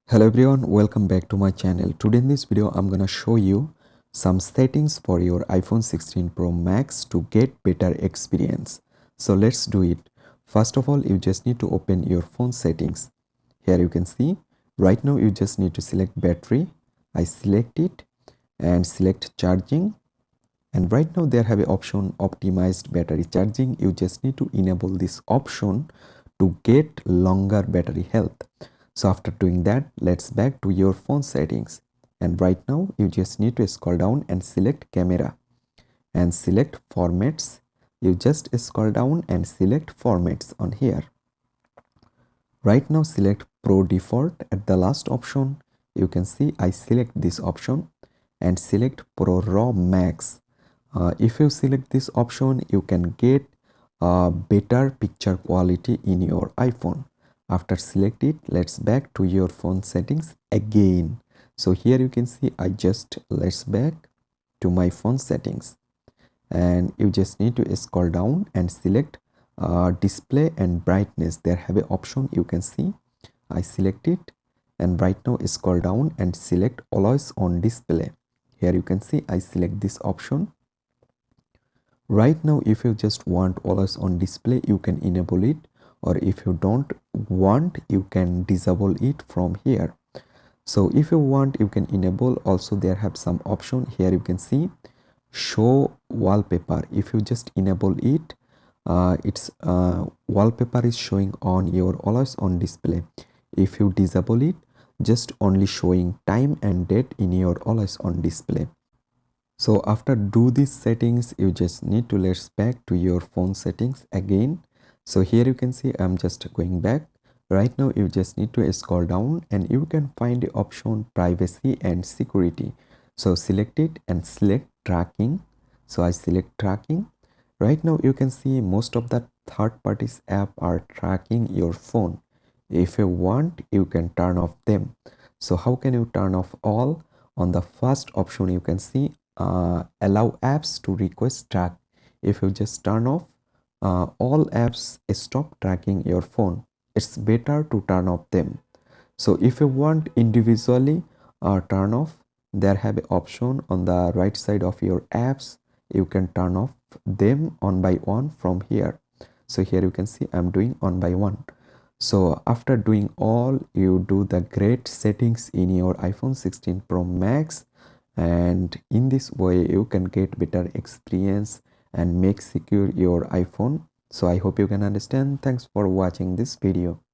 Hello everyone, welcome back to my channel. Today in this video I'm gonna show you some settings for your iPhone 16 Pro Max to get better experience. So let's do it. First of all, you just need to open your phone settings. Here you can see right now you just need to select battery. I select it and select charging, and right now there have a option optimized battery charging. You just need to enable this option to get longer battery health. So after doing that, let's back to your phone settings, and right now you just need to scroll down and select camera and select formats. You just scroll down and select formats on here. Right now select Pro default at the last option. You can see I select this option and select Pro Raw Max. If you select this option, you can get better picture quality in your iPhone. After select it, let's back to your phone settings again. So here you can see let's back to my phone settings, and you just need to scroll down and select display and brightness. There have a option you can see. I select it, and right now scroll down and select always on display. Here you can see I select this option. Right now if you just want always on display, you can enable it, or if you don't want, you can disable it from here. So if you want, you can enable. Also there have some option here. You can see show wallpaper. If you just enable it, its wallpaper is showing on your always on display. If you disable it, just only showing time and date in your always on display. So after do these settings, you just need to let's back to your phone settings again. So here you can see I'm just going back. Right now you just need to scroll down and you can find the option privacy and security. So select it and select tracking. So I select tracking. Right now you can see most of the third parties app are tracking your phone. If you want, you can turn off them. So how can you turn off all? On the first option you can see allow apps to request track. If you just turn off all apps stop tracking your phone, it's better to turn off them. So if you want individually turn off, there have an option on the right side of your apps. You can turn off them one by one from here. So here you can see I'm doing one by one. So after doing all, you do the great settings in your iPhone 16 Pro Max, and in this way you can get better experience and make secure your iPhone. So I hope you can understand. Thanks for watching this video.